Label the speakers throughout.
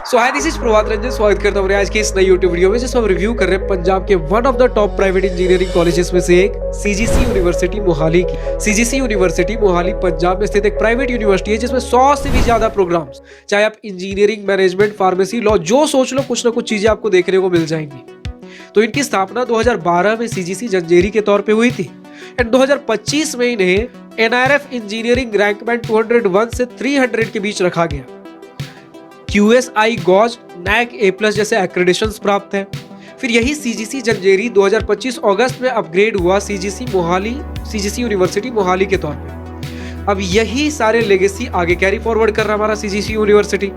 Speaker 1: So hi, this is Prabhat Ranjan. स्वागत करता हूँ आज की इस नई यूट्यूब वीडियो में, जिसमें हम रिव्यू कर रहे हैं पंजाब के one of the top private engineering colleges में से एक सीजीसी यूनिवर्सिटी मोहाली की। सीजीसी यूनिवर्सिटी मोहाली पंजाब में स्थित एक प्राइवेट यूनिवर्सिटी है जिसमें 100 से भी ज्यादा प्रोग्राम्स, चाहे आप इंजीनियरिंग, मैनेजमेंट, फार्मेसी, लॉ, जो सोच लो कुछ ना कुछ चीजें आपको देखने को मिल जाएंगी। तो इनकी स्थापना 2012 में सीजीसी जंजेरी के तौर पे हुई थी एंड 2025 में इन्हें एनआरएफ इंजीनियरिंग रैंक बैंड 201 से 300 के बीच रखा गया। QSI गॉज, NAC A+ जैसे एक्रेडिशंस प्राप्त हैं। फिर यही सीजीसी जंजेरी 2025 अगस्त में अपग्रेड हुआ सीजीसी यूनिवर्सिटी मोहाली के तौर पे। अब यही सारे लेगेसी आगे कैरी फॉरवर्ड कर रहा हमारा सीजीसी यूनिवर्सिटी।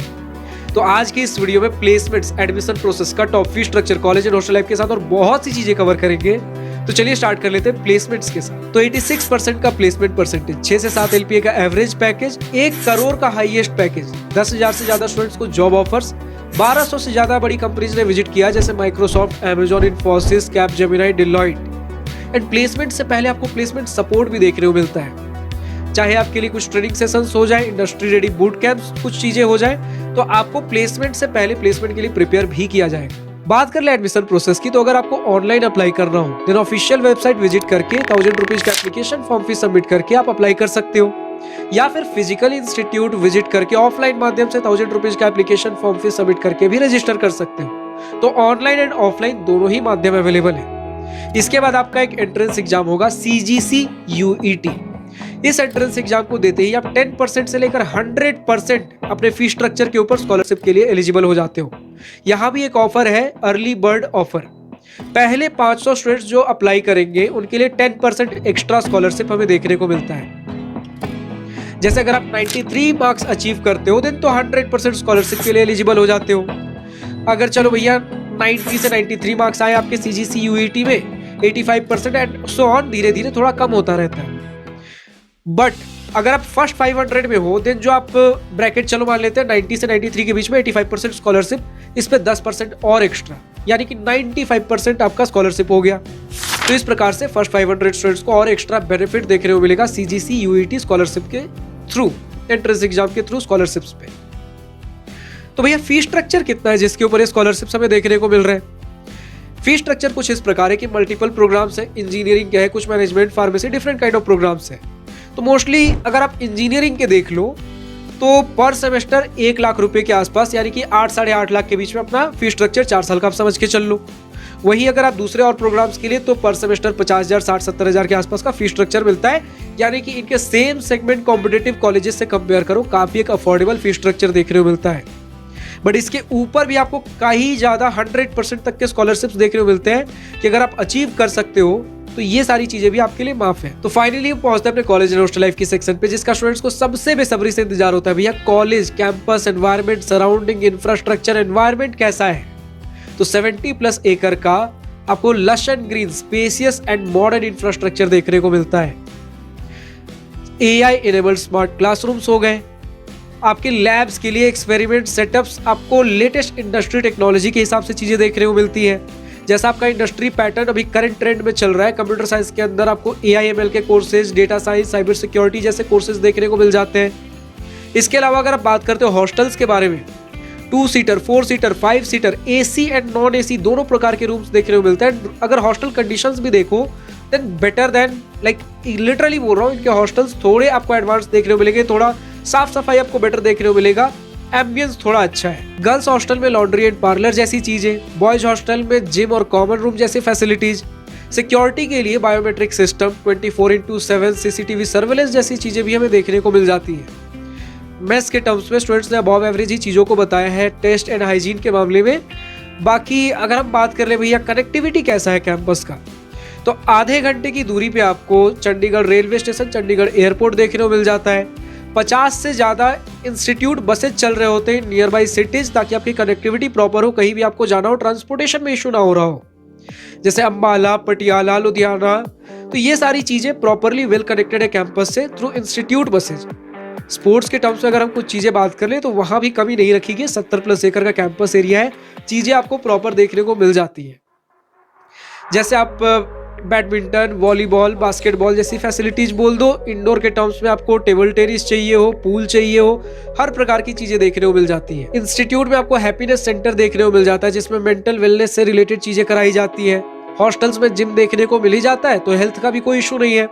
Speaker 1: तो आज की इस वीडियो में प्लेसमेंट्स, एडमिशन प्रोसेस का, top fee structure, college and hostel life के साथ और बहुत सी चीजें कवर करेंगे। तो चलिए स्टार्ट कर लेते हैं प्लेसमेंट्स के साथ। तो 86% का प्लेसमेंट परसेंटेज, 6 से 7 LPA का एवरेज पैकेज, 1 करोड़ का हाईएस्ट पैकेज, 10,000 से ज्यादा स्टूडेंट्स को जॉब ऑफर्स, 1200 से ज्यादा बड़ी कंपनीज ने विजिट किया जैसे Microsoft, Amazon, Infosys, Capgemini, Deloitte. And placement से पहले आपको प्लेसमेंट सपोर्ट भी देखने को मिलता है। चाहे आपके लिए कुछ ट्रेनिंग सेशंस हो जाए, इंडस्ट्री रेडी बूट कैंप्स, कुछ चीजें हो जाए, तो आपको प्लेसमेंट से पहले प्लेसमेंट के लिए प्रिपेयर भी किया जाएगा। बात कर ले एडमिशन प्रोसेस की, तो अगर आपको ऑनलाइन अप्लाई करना हो देन ऑफिशियल वेबसाइट विजिट करके 1000 रुपीज का एप्लीकेशन फॉर्म फीस सबमिट करके आप अप्लाई कर सकते हो, या फिर फिजिकल इंस्टीट्यूट विजिट करके ऑफलाइन माध्यम से 1000 रुपीज का एप्लीकेशन फॉर्म फीस सबमिट करके भी रजिस्टर कर सकते हो। तो ऑनलाइन एंड ऑफलाइन दोनों ही माध्यम अवेलेबल है। इसके बाद आपका एक एंट्रेंस एग्जाम होगा, CGC UET। इस एंट्रेंस एग्जाम को देते ही आप 10% से लेकर 100% अपने फी स्ट्रक्चर के ऊपर स्कॉलरशिप के लिए एलिजिबल हो जाते हो। यहाँ भी एक ऑफर है, अर्ली बर्ड ऑफर। पहले 500 स्टूडेंट्स जो अप्लाई करेंगे उनके लिए 10% एक्स्ट्रा स्कॉलरशिप हमें देखने को मिलता है। जैसे अगर आप 93 मार्क्स अचीव करते हो देन तो 100% स्कॉलरशिप के लिए एलिजिबल हो जाते हो। अगर चलो भैया 90 से 93 मार्क्स आए आपके CGC UET में, 85% एंड सो ऑन, धीरे धीरे थोड़ा कम होता रहता है। बट अगर आप फर्स्ट 500 में हो देन जो आप ब्रैकेट चलो मान लेते हैं 90 से 93 के बीच में, 85% स्कॉलरशिप, इस पे 10% और एक्स्ट्रा, यानी कि 95% आपका स्कॉलरशिप हो गया। तो इस प्रकार से फर्स्ट 500 स्टूडेंट्स को और एक्स्ट्रा बेनिफिट देखने को मिलेगा CGC UET स्कॉलरशिप के थ्रू, एंट्रेंस एग्जाम के थ्रू स्कॉलरशिप्स पे। तो भैया फी स्ट्रक्चर कितना है जिसके ऊपर ये स्कॉलरशिप्स हमें देखने को मिल रहे हैं? फी स्ट्रक्चर कुछ इस प्रकार है कि मल्टीपल प्रोग्राम्स है, इंजीनियरिंग के है, कुछ management, pharmacy, different kind of programmes है। तो मोस्टली अगर आप इंजीनियरिंग के देख लो तो पर सेमेस्टर 1 लाख रुपए के आसपास, यानी कि 8 साढ़े 8 लाख के बीच में अपना फी स्ट्रक्चर 4 साल का आप समझ के चल लो। वहीं अगर आप दूसरे और प्रोग्राम्स के लिए तो पर सेमेस्टर 50,000, 60-70,000 के आसपास का फी स्ट्रक्चर मिलता है, यानी कि इनके सेम सेगमेंट कॉम्पिटिटिव कॉलेजेस से कंपेयर करो, काफी एक अफोर्डेबल फी स्ट्रक्चर देखने को मिलता है। बट इसके ऊपर भी आपको कहीं ज्यादा 100% तक के स्कॉलरशिप्स देखने को मिलते हैं कि अगर आप अचीव कर सकते हो तो ये सारी चीजें भी आपके लिए माफ है। तो फाइनली पहुंचते हैं अपने कॉलेज एंड हॉस्टल लाइफ की सेक्शन पे, जिसका स्टूडेंट्स को सबसे बेसब्री से इंतजार होता है। भैया college, campus, environment, surrounding, infrastructure, environment कैसा है? तो 70+ एकड़ का आपको lush and green, spacious and modern infrastructure देखने को मिलता है। AI इनेबल्ड स्मार्ट क्लासरूम्स हो गए, आपके लैब्स के लिए एक्सपेरिमेंट सेटअप्स, आपको लेटेस्ट इंडस्ट्री टेक्नोलॉजी के हिसाब से चीजें देखने को मिलती है। जैसा आपका इंडस्ट्री पैटर्न अभी करंट ट्रेंड में चल रहा है, कंप्यूटर साइंस के अंदर आपको AI ML के courses, data science, cyber security जैसे कोर्सेज देखने को मिल जाते हैं। इसके अलावा अगर आप बात करते हो हॉस्टल्स के बारे में, 2 seater, 4 seater, 5 seater, AC and non AC दोनों प्रकार के रूम्स देखने को मिलते हैं। अगर हॉस्टल कंडीशंस भी देखो then better than, like literally बोल रहा हूँ, इनके हॉस्टल्स थोड़े आपको एडवांस देखने को मिलेंगे, थोड़ा साफ सफाई आपको बेटर देखने को मिलेगा, एम्बियंस थोड़ा अच्छा है। गर्ल्स हॉस्टल में लॉन्ड्री एंड पार्लर जैसी चीजें, बॉयज हॉस्टल में जिम और कॉमन रूम जैसी फैसिलिटीज, सिक्योरिटी के लिए बायोमेट्रिक सिस्टम, 24/7 CCTV सर्वेलेंस जैसी चीजें भी हमें देखने को मिल जाती है। मेस के टर्म्स में स्टूडेंट्स ने अबव एवरेज ही चीजों को बताया है टेस्ट एंड हाइजीन के मामले में। बाकी अगर हम बात कर ले भैया कनेक्टिविटी कैसा है कैंपस का, तो आधे घंटे की दूरी पे आपको Chandigarh railway station, Chandigarh airport देखने को मिल जाता है। 50 से ज्यादा इंस्टीट्यूट बसेज चल रहे होते हैं नियर बाई सिटीज, ताकि आपकी कनेक्टिविटी प्रॉपर हो, कहीं भी आपको जाना हो, ट्रांसपोर्टेशन में इशू ना हो रहा हो, जैसे अंबाला, पटियाला, लुधियाना। तो ये सारी चीजें प्रॉपरली वेल कनेक्टेड है कैंपस से थ्रू इंस्टीट्यूट बसेज। स्पोर्ट्स के टर्म्स में अगर हम कुछ चीजें बात कर ले तो वहां भी कमी नहीं रखी गई, 70+ एकड़ का कैंपस एरिया है, चीजें आपको प्रॉपर देखने को मिल जाती है। जैसे आप बैडमिंटन, वॉलीबॉल, बास्केटबॉल जैसी फैसिलिटीज बोल दो। इंडोर के टर्म्स में आपको टेबल टेनिस चाहिए हो, पूल चाहिए हो, हर प्रकार की चीजें देखने को मिल जाती है। इंस्टीट्यूट में आपको हैप्पीनेस सेंटर देखने को मिल जाता है जिसमें मेंटल वेलनेस से रिलेटेड चीजें कराई जाती है। हॉस्टल्स में जिम देखने को मिल ही जाता है, तो हेल्थ का भी कोई इशू नहीं है।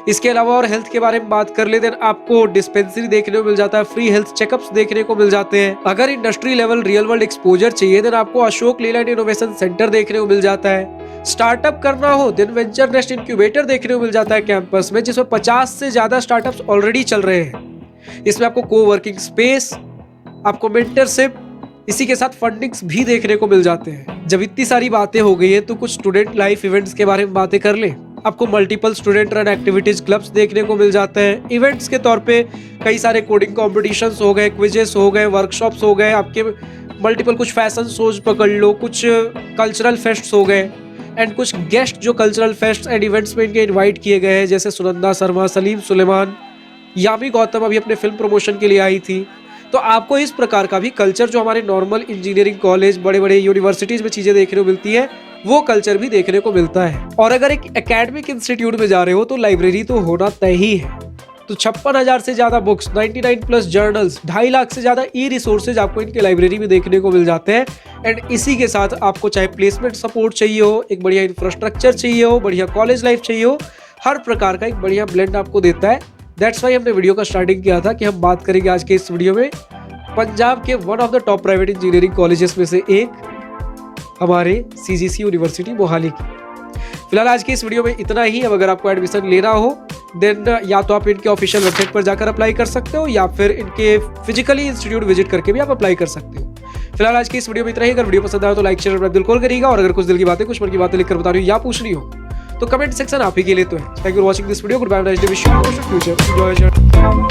Speaker 1: इसके अलावा और हेल्थ के बारे में बात कर लेते हैं, आपको डिस्पेंसरी देखने को मिल जाता है, फ्री हेल्थ चेकअप्स देखने को मिल जाते हैं। अगर industry level real world exposure चाहिए देन आपको अशोक लीलैंड इनोवेशन सेंटर देखने को मिल जाता है। स्टार्टअप करना हो देन वेंचर नेस्ट इंक्यूबेटर देखने को मिल जाता है कैंपस में, जिसमें 50 से ज्यादा स्टार्टअप्स ऑलरेडी चल रहे हैं। इसमें आपको कोवर्किंग स्पेस, आपको मेंटरशिप, इसी के साथ फंडिंग्स भी देखने को मिल जाते हैं। जब इतनी सारी बातें हो गई है तो कुछ स्टूडेंट लाइफ इवेंट्स के बारे में बातें कर ले। आपको multiple student run activities clubs देखने को मिल जाते हैं। इवेंट्स के तौर पे कई सारे कोडिंग कॉम्पिटिशन्स हो गए, क्विजेस हो गए, वर्कशॉप्स हो गए, आपके मल्टीपल कुछ फैशन शोज पकड़ लो, कुछ कल्चरल फेस्ट्स हो गए एंड कुछ गेस्ट जो कल्चरल फेस्ट एंड इवेंट्स में इनके इन्वाइट किए गए हैं, जैसे सुनंदा शर्मा, सलीम सुलेमान, यामी गौतम अभी अपने फिल्म प्रमोशन के लिए आई थी। तो आपको इस प्रकार का भी कल्चर जो हमारे नॉर्मल इंजीनियरिंग कॉलेज, बड़े बड़े यूनिवर्सिटीज में चीजें देखने को मिलती है, वो कल्चर भी देखने को मिलता है। और अगर एक एकेडमिक इंस्टीट्यूट में जा रहे हो तो लाइब्रेरी तो होना तय ही है। तो 56,000 से ज्यादा बुक्स, 99 प्लस जर्नल्स, 2.5 लाख से ज्यादा ई रिसोर्सेज आपको इनके लाइब्रेरी में देखने को मिल जाते हैं। एंड इसी के साथ आपको चाहे प्लेसमेंट सपोर्ट चाहिए हो, एक बढ़िया इंफ्रास्ट्रक्चर चाहिए हो, बढ़िया कॉलेज लाइफ चाहिए हो, हर प्रकार का एक बढ़िया ब्लेंड आपको देता है। दैट्स वाई हमने वीडियो का स्टार्टिंग किया था कि हम बात करेंगे आज के इस वीडियो में पंजाब के one of the top private engineering colleges में से एक हमारे सीजीसी यूनिवर्सिटी मोहाली की। फिलहाल आज की इस वीडियो में इतना ही। अब अगर आपको एडमिशन लेना हो देन या तो आप इनके ऑफिशियल वेबसाइट पर जाकर अप्लाई कर सकते हो या फिर इनके फिजिकली इंस्टीट्यूट विजिट करके भी आप अप्लाई कर सकते हो। फिलहाल आज की इस वीडियो में इतना ही। अगर वीडियो पसंद आए तो लाइक शेयर और बिल्कुल करिएगा। और अगर कुछ दिल की बातें, कुछ मन की बातें लिखकर बतानी हो या पूछनी हो तो कमेंट सेक्शन आप ही के लिए तो है। Thank you for watching this video. Goodbye, nice day, wish you future enjoy.